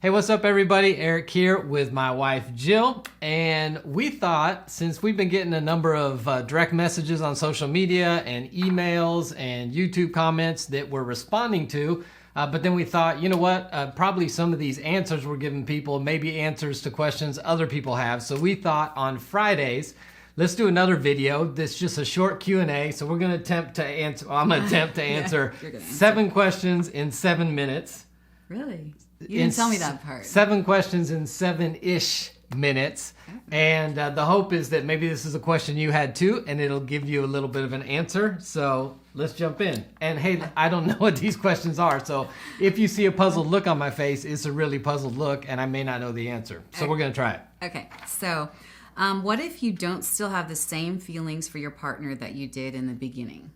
Hey, what's up everybody? Eric here with my wife Jill, and we thought, since we've been getting a number of direct messages on social media and emails and YouTube comments that we're responding to, but then we thought, you know what, probably some of these answers we're giving people may be answers to questions other people have. So we thought on Fridays, let's do another video that's just a short Q&A. So we're going to attempt to answer, I'm going to attempt to answer 7 questions in 7 minutes. Really? You didn't tell me that part. 7 questions in 7-ish minutes. Okay. And the hope is that maybe this is a question you had too, and it'll give you a little bit of an answer. So let's jump in. And hey, I don't know what these questions are. So if you see a puzzled look on my face, it's a really puzzled look, and I may not know the answer. So we're going to try it. Okay. So what if you don't still have the same feelings for your partner that you did in the beginning?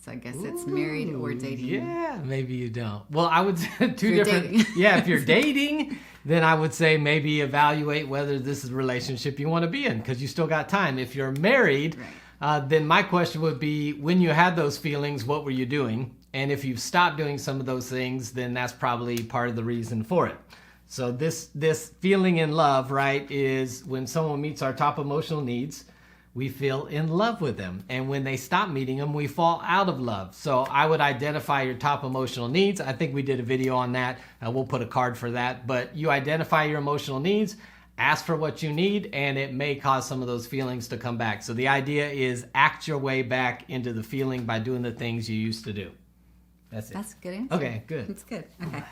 So I guess it's married or dating. Yeah, maybe you don't. Well, I would say two If you're different. dating. Yeah, if you're dating, then I would say maybe evaluate whether this is a relationship you want to be in, because you still got time. If you're married, then my question would be, when you had those feelings, what were you doing? And if you've stopped doing some of those things, then that's probably part of the reason for it. So this feeling in love, right, is when someone meets our top emotional needs, we feel in love with them. And when they stop meeting them, we fall out of love. So I would identify your top emotional needs. I think we did a video on that. We'll put a card for that. But you identify your emotional needs, ask for what you need, and it may cause some of those feelings to come back. So the idea is act your way back into the feeling by doing the things you used to do. That's it. That's a good answer. Okay, good. That's good. Okay.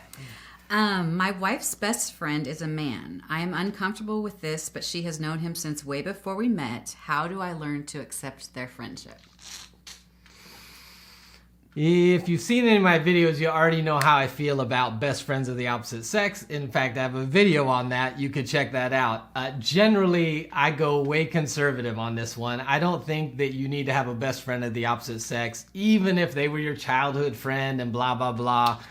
My wife's best friend is a man. I am uncomfortable with this, but she has known him since way before we met. How do I learn to accept their friendship? If you've seen any of my videos, you already know how I feel about best friends of the opposite sex. In fact, I have a video on that. You could check that out. Generally, I go way conservative on this one. I don't think that you need to have a best friend of the opposite sex, even if they were your childhood friend and blah, blah, blah.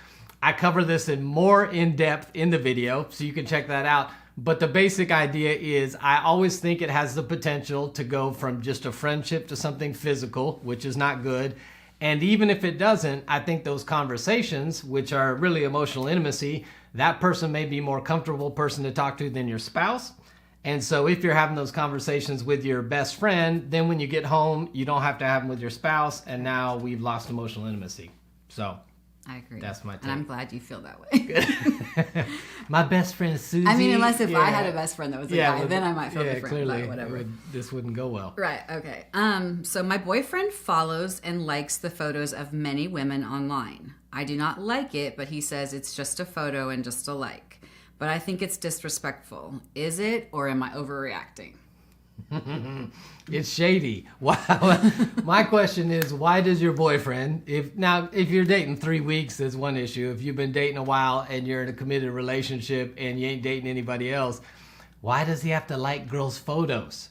I cover this more in depth in the video, so you can check that out. But the basic idea is I always think it has the potential to go from just a friendship to something physical, which is not good. And even if it doesn't, I think those conversations, which are really emotional intimacy, that person may be a more comfortable person to talk to than your spouse. And so if you're having those conversations with your best friend, then when you get home, you don't have to have them with your spouse, and now we've lost emotional intimacy. So I agree. That's my take. And I'm glad you feel that way. My best friend Susie. I mean, unless if I had a best friend that was a guy, then I might feel different. Clearly, but whatever. This wouldn't go well. Right. Okay. So my boyfriend follows and likes the photos of many women online. I do not like it, but he says it's just a photo and just a like. But I think it's disrespectful. Is it, or am I overreacting? It's shady. Wow. My question is, why does your boyfriend, if you're dating 3 weeks, is one issue. If you've been dating a while and you're in a committed relationship and you ain't dating anybody else, why does he have to like girls' photos?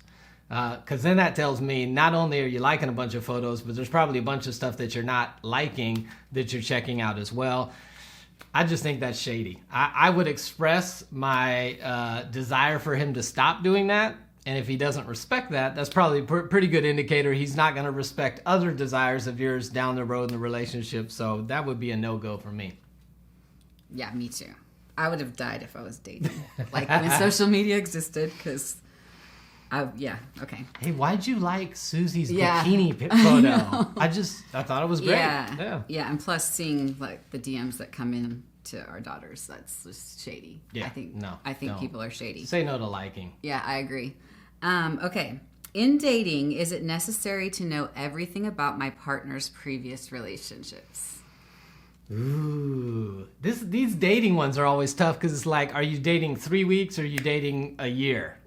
Because then that tells me not only are you liking a bunch of photos, but there's probably a bunch of stuff that you're not liking that you're checking out as well. I just think that's shady. I would express my desire for him to stop doing that. And if he doesn't respect that, that's probably a pretty good indicator he's not going to respect other desires of yours down the road in the relationship. So that would be a no-go for me. Yeah, me too. I would have died if I was dating. Like when social media existed, because okay. Hey, why'd you like Susie's bikini photo? I thought it was great. Yeah, and plus seeing like the DMs that come in to our daughters, that's just shady. Yeah, I think people are shady. Say no to liking. Yeah, I agree. Okay. In dating, is it necessary to know everything about my partner's previous relationships? Ooh, these dating ones are always tough, because it's like, are you dating 3 weeks or are you dating a year?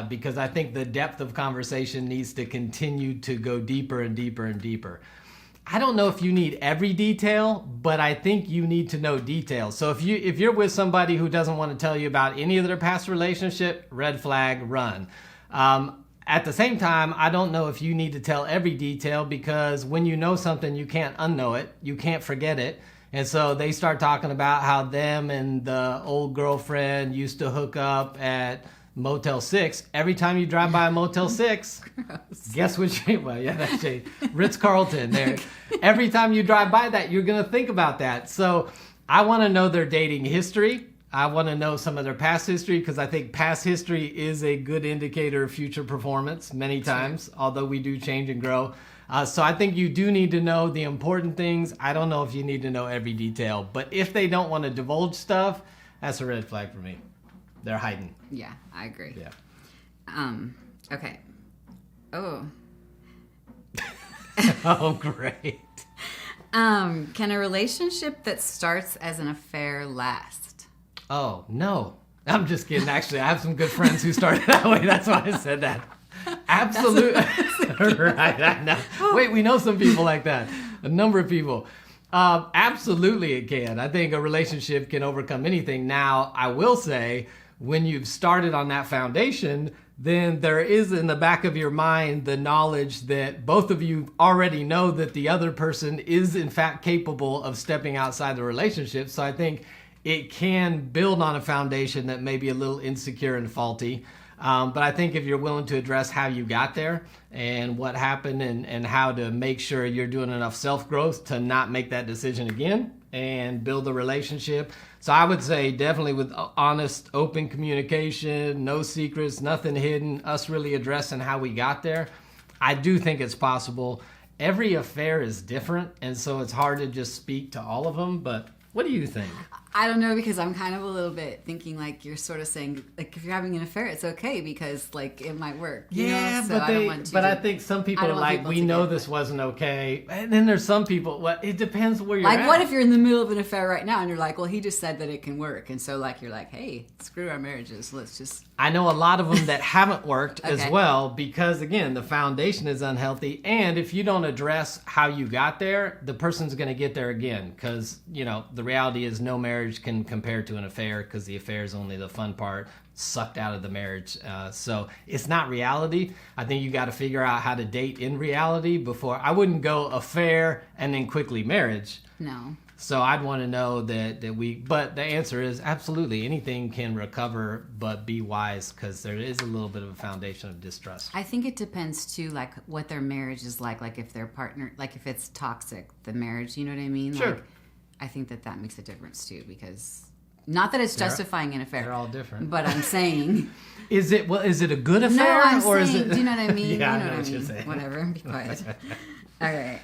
Because I think the depth of conversation needs to continue to go deeper and deeper and deeper. I don't know if you need every detail, but I think you need to know details. So if you're with somebody who doesn't want to tell you about any of their past relationship, red flag, run. At the same time, I don't know if you need to tell every detail, because when you know something, you can't unknow it. You can't forget it. And so they start talking about how them and the old girlfriend used to hook up at Motel 6. Every time you drive by a Motel 6, guess which, well, yeah, that's Ritz-Carlton there. Every time you drive by that, you're going to think about that. So I want to know their dating history. I want to know some of their past history because I think past history is a good indicator of future performance many times, although we do change and grow. So I think you do need to know the important things. I don't know if you need to know every detail, but if they don't want to divulge stuff, that's a red flag for me. They're hiding. Yeah, I agree. Yeah. Okay. Oh. Oh, great. Can a relationship that starts as an affair last? Oh, no. I'm just kidding. Actually, I have some good friends who started that way. That's why I said that. Absolutely. Right, I know. Wait, we know some people like that. A number of people. Absolutely it can. I think a relationship can overcome anything. Now, I will say, when you've started on that foundation, then there is in the back of your mind the knowledge that both of you already know that the other person is in fact capable of stepping outside the relationship. So I think it can build on a foundation that may be a little insecure and faulty. But I think if you're willing to address how you got there and what happened and how to make sure you're doing enough self-growth to not make that decision again and build a relationship. So I would say definitely with honest, open communication, no secrets, nothing hidden, us really addressing how we got there. I do think it's possible. Every affair is different, and so it's hard to just speak to all of them, but what do you think? I don't know, because I'm kind of a little bit thinking like you're sort of saying, like, if you're having an affair, it's okay because like it might work. You know? So I think some people are like, we know this wasn't okay. And then there's some people, well, it depends where you're at. Like, what if you're in the middle of an affair right now and you're like, well, he just said that it can work. And so like, you're like, hey, screw our marriages. Let's just. I know a lot of them that haven't worked as well because, again, the foundation is unhealthy. And if you don't address how you got there, the person's going to get there again because, you know, the reality is no marriage can compare to an affair because the affair is only the fun part sucked out of the marriage. So it's not reality. I think you got to figure out how to date in reality before. I wouldn't go affair and then quickly marriage. No. So I'd want to know but the answer is absolutely anything can recover, but be wise because there is a little bit of a foundation of distrust. I think it depends too, like what their marriage is like if their partner, like if it's toxic, the marriage, you know what I mean? Sure. Like, I think that makes a difference too because not that it's justifying an affair. They're all different. But I'm saying. Is it a good affair? No, I'm or saying, is it? do you know what I mean? Yeah, you know I know what you're saying. Whatever, be quiet. Okay.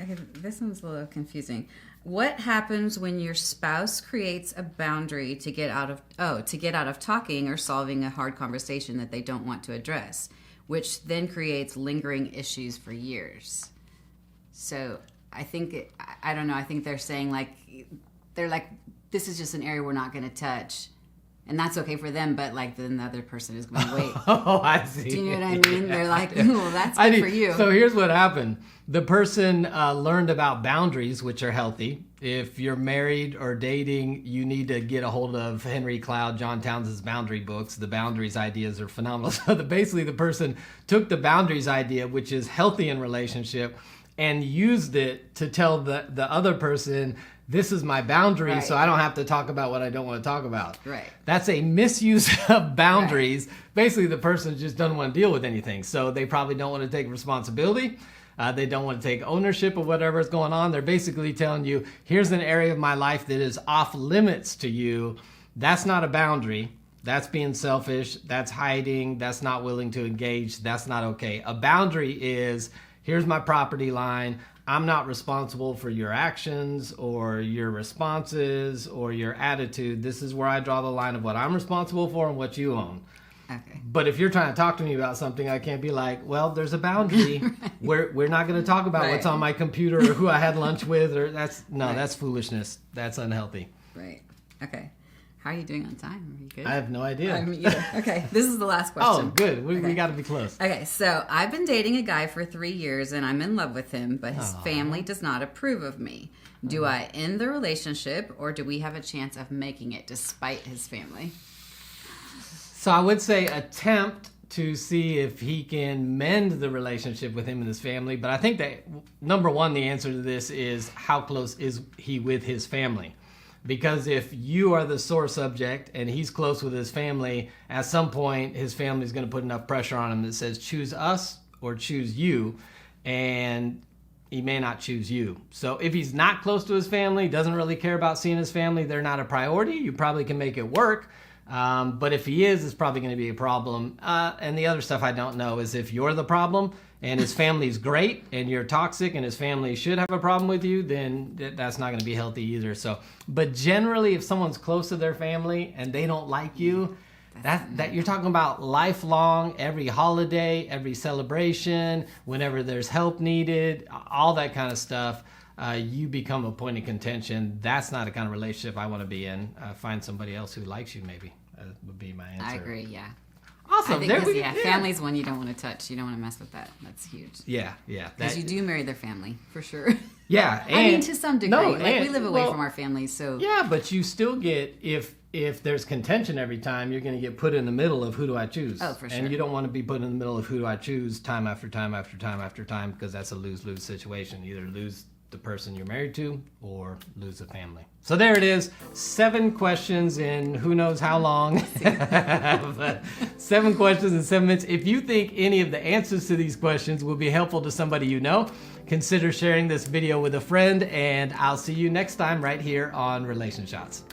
Okay, this one's a little confusing. What happens when your spouse creates a boundary to get out of talking or solving a hard conversation that they don't want to address, which then creates lingering issues for years? So I think I don't know. I think they're saying they're like, this is just an area we're not going to touch. And that's okay for them, but like then the other person is going, wait. Oh, I see. Do you know what I mean? They're like, ooh, well, that's good for you. So here's what happened. The person learned about boundaries, which are healthy. If you're married or dating, you need to get a hold of Henry Cloud, John Townsend's boundary books. The boundaries ideas are phenomenal. So basically the person took the boundaries idea, which is healthy in relationship, and used it to tell the other person, this is my boundary, right, so I don't have to talk about what I don't want to talk about. Right. That's a misuse of boundaries. Right. Basically, the person just doesn't want to deal with anything. So they probably don't want to take responsibility. They don't want to take ownership of whatever is going on. They're basically telling you, here's an area of my life that is off limits to you. That's not a boundary. That's being selfish. That's hiding. That's not willing to engage. That's not okay. A boundary is, here's my property line. I'm not responsible for your actions or your responses or your attitude. This is where I draw the line of what I'm responsible for and what you own. Okay. But if you're trying to talk to me about something, I can't be like, well, there's a boundary. Right. We're not going to talk about what's on my computer or who I had lunch with. Or that's foolishness. That's unhealthy. Right. Okay. How are you doing on time? Are you good? I have no idea. Okay, this is the last question. Oh, good. We got to be close. Okay, so I've been dating a guy for 3 years and I'm in love with him, but his family does not approve of me. Do I end the relationship or do we have a chance of making it despite his family? So I would say attempt to see if he can mend the relationship with him and his family. But I think that, number one, the answer to this is how close is he with his family? Because if you are the sore subject and he's close with his family, at some point his family is going to put enough pressure on him that says choose us or choose you. And he may not choose you. So if he's not close to his family, doesn't really care about seeing his family, they're not a priority, you probably can make it work. But if he is, it's probably going to be a problem. And the other stuff I don't know is if you're the problem and his family's great and you're toxic and his family should have a problem with you, then that's not going to be healthy either. So, but generally, if someone's close to their family and they don't like you, that you're talking about lifelong, every holiday, every celebration, whenever there's help needed, all that kind of stuff. You become a point of contention. That's not the kind of relationship I want to be in. Find somebody else who likes you, maybe. That would be my answer. I agree, yeah. Awesome. I think family's one you don't want to touch. You don't want to mess with that. That's huge. Yeah. Because you do marry their family, for sure. Yeah. I mean, to some degree. We live away from our families, so... Yeah, but you still get, if there's contention every time, you're going to get put in the middle of who do I choose. Oh, for sure. And you don't want to be put in the middle of who do I choose time after time after time after time, because that's a lose-lose situation. Either lose the person you're married to or lose the family. So there it is. 7 questions in who knows how long. But 7 questions in 7 minutes. If you think any of the answers to these questions will be helpful to somebody you know, consider sharing this video with a friend, and I'll see you next time right here on Relation Shots.